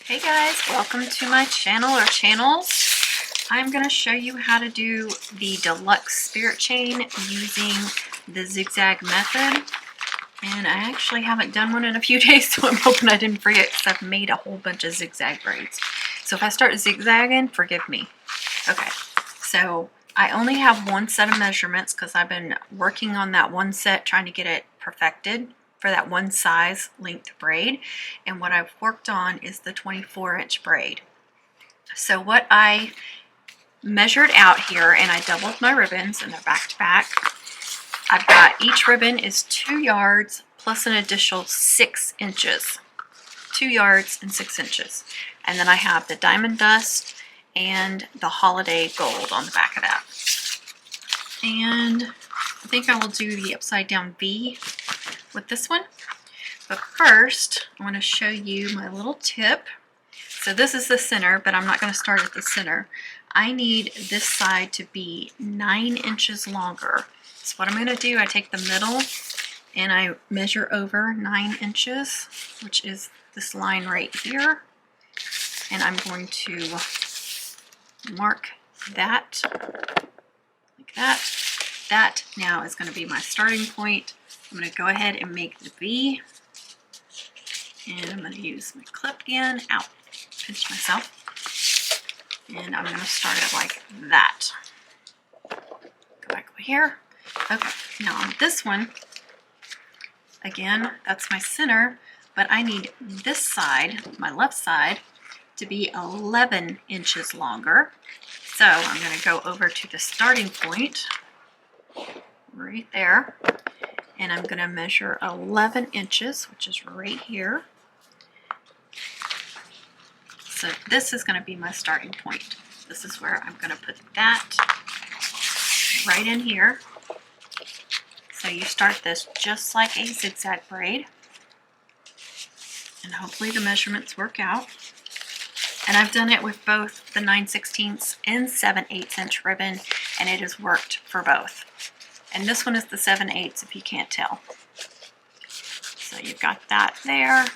Hey guys, welcome to my channel or channels. I'm going to show you how to do the Deluxe Spirit chain using the zigzag method. And I actually haven't done one in a few days, so I'm hoping I didn't forget because I've made a whole bunch of zigzag braids. So if I start zigzagging, forgive me. Okay, so I only have one set of measurements because I've been working on that one set trying to get it perfected for that one size length braid, and what I've worked on is the 24-inch braid. So what I measured out here, and I doubled my ribbons and they're back to back. I've got each ribbon is 2 yards plus an additional 6 inches. 2 yards and 6 inches. And then I have the diamond dust and the holiday gold on the back of that. And I think I will do the upside down V with this one. But first, I want to show you my little tip. So this is the center, but I'm not going to start at the center. I need this side to be 9 inches longer. So what I'm going to do, I take the middle and I measure over 9 inches, which is this line right here. And I'm going to mark that like that. That now is going to be my starting point. I'm going to go ahead and make the V. And I'm going to use my clip again. Ow, pinch myself. And I'm going to start it like that. Go back over here. Okay, now on this one, again, that's my center, but I need this side, my left side, to be 11 inches longer. So I'm going to go over to the starting point right there, and I'm going to measure 11 inches, which is right here. So this is going to be my starting point. This is where I'm going to put that right in here. So you start this just like a zigzag braid, and hopefully the measurements work out. And I've done it with both the 9/16 and 7/8 inch ribbon, and it has worked for both. And this one is the 7/8 if you can't tell. So you've got that there.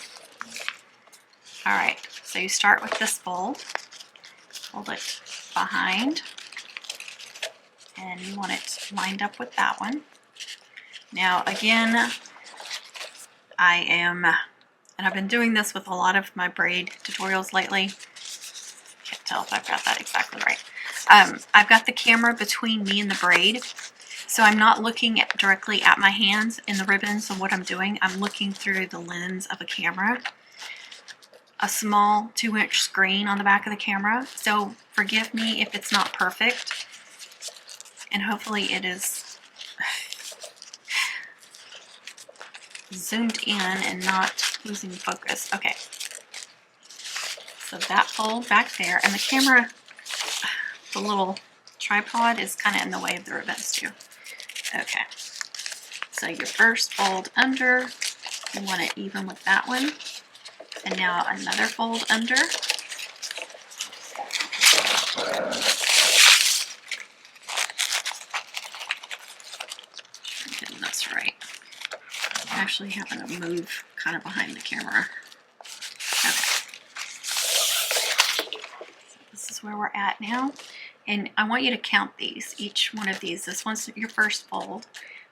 All right, so you start with this fold, hold it behind, and you want it lined up with that one. Now again, I've been doing this with a lot of my braid tutorials lately. Can't tell if I've got that exactly right. I've got the camera between me and the braid, so I'm not looking directly at my hands in the ribbons and what I'm doing. I'm looking through the lens of a camera, a small 2-inch screen on the back of the camera. So forgive me if it's not perfect, and hopefully it is zoomed in and not losing focus. Okay, so that fold back there, and the camera, the little tripod is kind of in the way of the ribbons too. Okay, so your first fold under, you want it even with that one, and now another fold under. Getting this right. I'm actually having to move kind of behind the camera. Okay. So this is where we're at now. And I want you to count these, each one of these. This one's your first fold,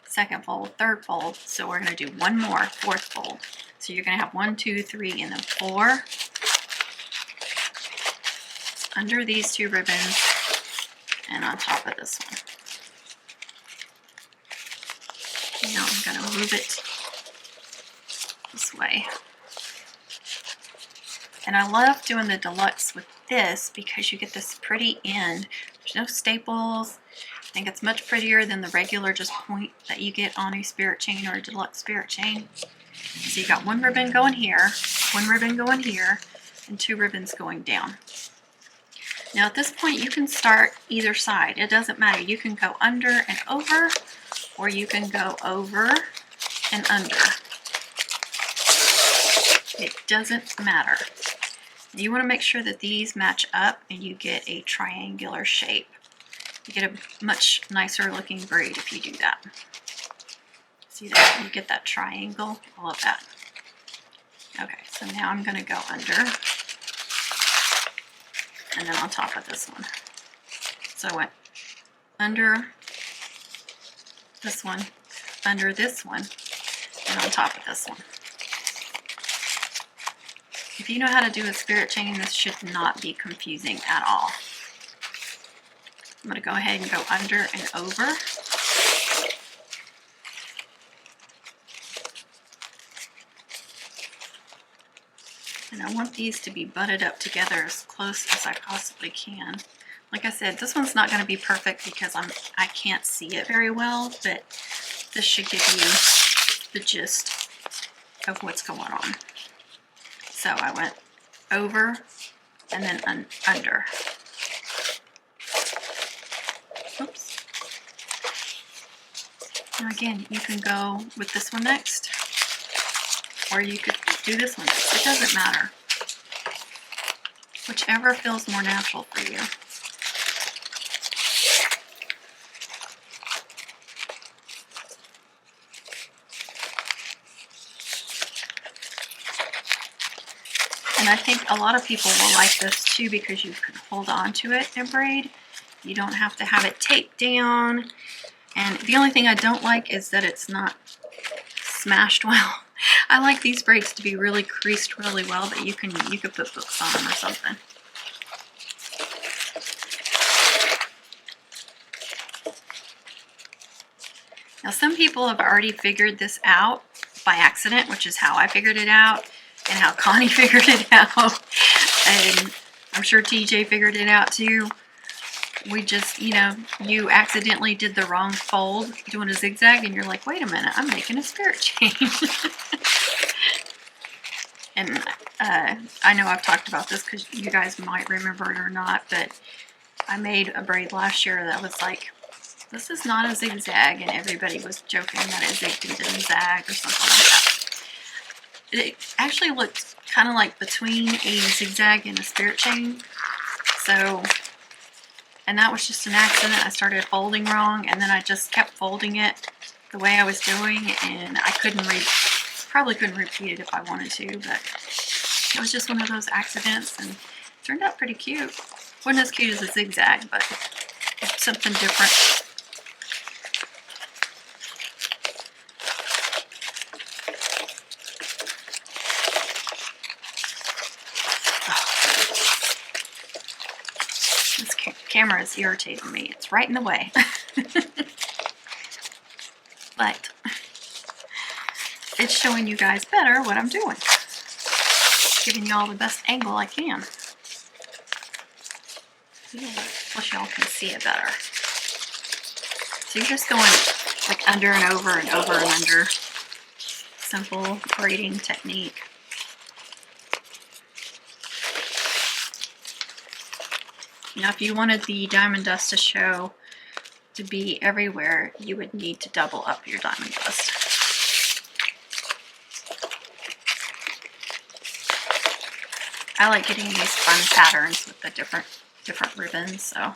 second fold, third fold. So we're going to do one more, fourth fold. So you're going to have 1, 2, 3, and then 4 under these 2 ribbons and on top of this one. Now I'm going to move it this way. And I love doing the Deluxe with this because you get this pretty end. There's no staples. I think it's much prettier than the regular just point that you get on a spirit chain or a Deluxe spirit chain. So you got 1 ribbon going here, 1 ribbon going here, and 2 ribbons going down. Now at this point you can start either side. It doesn't matter. You can go under and over, or you can go over and under. It doesn't matter. You want to make sure that these match up and you get a triangular shape. You get a much nicer looking braid if you do that. See that? You get that triangle. I love that. Okay, so now I'm going to go under. and then on top of this one. So I went under this one, under this one, and on top of this one. If you know how to do a spirit chain, this should not be confusing at all. I'm going to go ahead and go under and over. And I want these to be butted up together as close as I possibly can. Like I said, this one's not going to be perfect because I can't see it very well, but this should give you the gist of what's going on. So I went over and then under. Oops. Now again, you can go with this one next, or you could do this one next. It doesn't matter. Whichever feels more natural for you. And I think a lot of people will like this too because you can hold on to it and braid. You don't have to have it taped down. And the only thing I don't like is that it's not smashed well. I like these braids to be really creased really well, but you could put books on them or something. Now some people have already figured this out by accident, which is how I figured it out and how Connie figured it out. And I'm sure TJ figured it out too. We just, you know, you accidentally did the wrong fold doing a zigzag and you're like, wait a minute, I'm making a spirit chain. And I know I've talked about this because you guys might remember it or not, but I made a braid last year that was like, this is not a zigzag, and everybody was joking that it zigged and didn't zag or something like that. It actually looked kind of like between a zigzag and a spirit chain. So, and that was just an accident. I started folding wrong, and then I just kept folding it the way I was doing, and I probably couldn't repeat it if I wanted to, but it was just one of those accidents, and it turned out pretty cute. Wasn't as cute as a zigzag, but something different. Camera is irritating me. It's right in the way. But it's showing you guys better what I'm doing. Giving you all the best angle I can. Plus y'all can see it better. So you're just going like under and over and over and under. Simple braiding technique. Now, if you wanted the diamond dust to show to be everywhere, you would need to double up your diamond dust. I like getting these fun patterns with the different ribbons, so.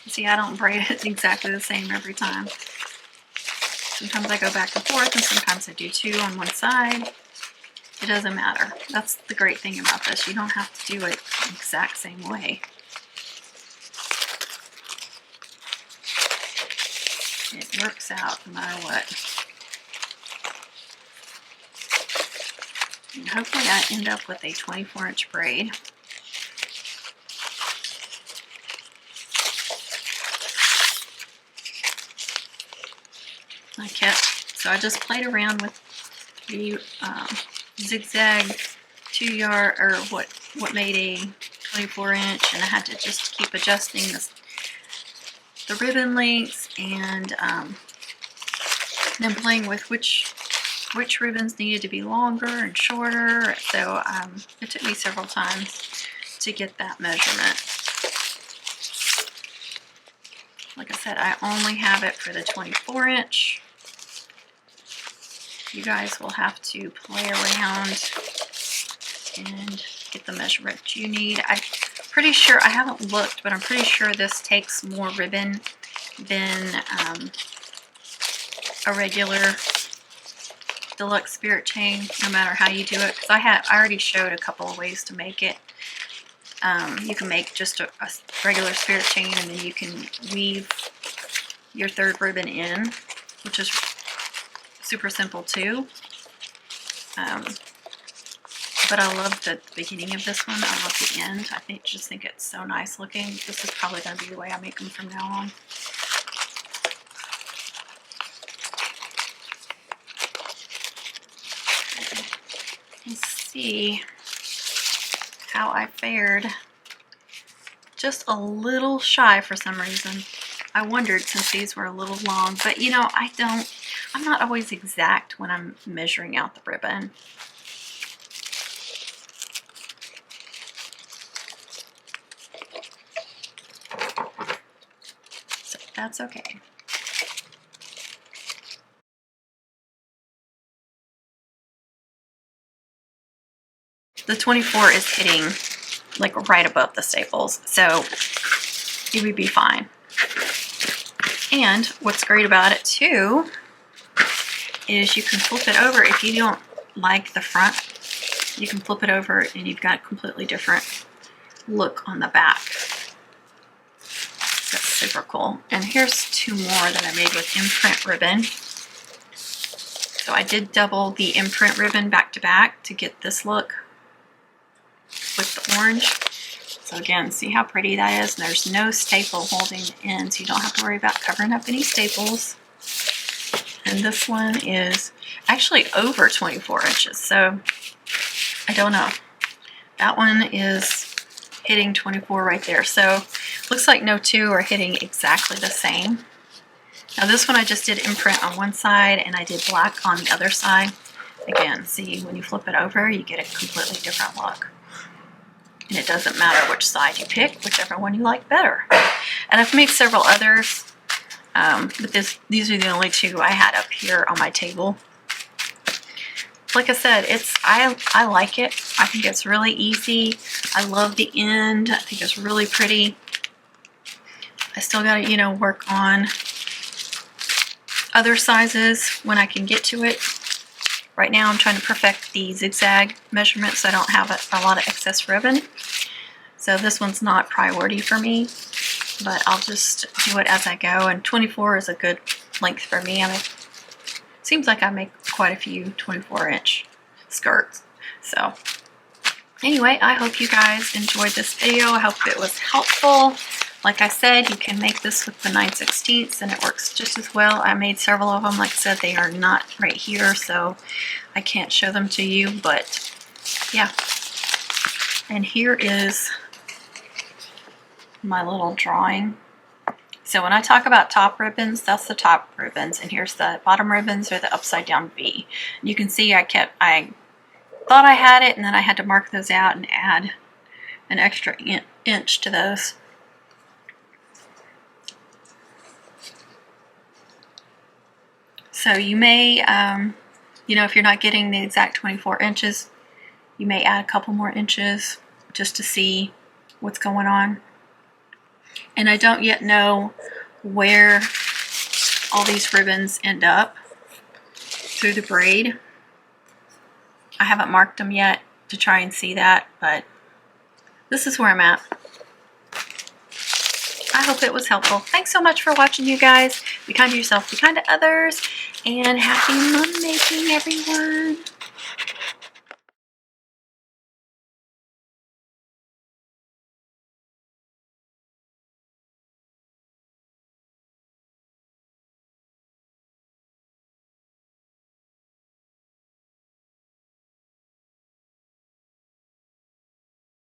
See, I don't braid it exactly the same every time. Sometimes I go back and forth, and sometimes I do two on one side. It doesn't matter. That's the great thing about this. You don't have to do it the exact same way. It works out no matter what. And hopefully I end up with a 24-inch braid. So I just played around with the zigzag 2-yard, or what made a 24-inch, and I had to just keep adjusting the ribbon lengths, and then playing with which ribbons needed to be longer and shorter. So it took me several times to get that measurement. Like I said, I only have it for the 24-inch. you guys will have to play around and get the measurement you need. I'm pretty sure, I haven't looked, but I'm pretty sure this takes more ribbon than a regular Deluxe Spirit chain, no matter how you do it. Because I already showed a couple of ways to make it. You can make just a regular spirit chain, and then you can weave your third ribbon in, which is super simple too. But I love the beginning of this one. I love the end. I just think it's so nice looking. This is probably going to be the way I make them from now on. Let's see how I fared. Just a little shy for some reason. I wondered, since these were a little long, but you know, I'm not always exact when I'm measuring out the ribbon. So that's okay. The 24 is hitting like right above the staples, so it would be fine. And what's great about it too is you can flip it over. If you don't like the front, you can flip it over and you've got a completely different look on the back. So that's super cool. And here's two more that I made with imprint ribbon. So I did double the imprint ribbon back to back to get this look with the orange. So again, see how pretty that is? And there's no staple holding it in, so you don't have to worry about covering up any staples. And this one is actually over 24 inches, so I don't know. That one is hitting 24 right there. So looks like no two are hitting exactly the same. Now this one I just did imprint on one side and I did black on the other side. Again, see, when you flip it over, you get a completely different look. And it doesn't matter which side you pick, whichever one you like better. And I've made several others, but these are the only two I had up here on my table. Like I said, I like it. I think it's really easy. I love the end. I think it's really pretty. I still got to, you know, work on other sizes when I can get to it. Right now I'm trying to perfect the zigzag measurement so I don't have a lot of excess ribbon. So this one's not priority for me, but I'll just do it as I go. And 24 is a good length for me. I mean, seems like I make quite a few 24-inch skirts. So anyway, I hope you guys enjoyed this video. I hope it was helpful. Like I said, you can make this with the 9/16 and it works just as well. I made several of them. Like I said, they are not right here, so I can't show them to you, but yeah. And here is my little drawing. So when I talk about top ribbons, that's the top ribbons, and here's the bottom ribbons, or the upside down V. You can see I thought I had it, and then I had to mark those out and add an extra inch to those. So you may, you know, if you're not getting the exact 24 inches, you may add a couple more inches just to see what's going on. And I don't yet know where all these ribbons end up through the braid. I haven't marked them yet to try and see that, but this is where I'm at. I hope it was helpful. Thanks so much for watching, you guys. Be kind to yourself, be kind to others, and happy mum making, everyone.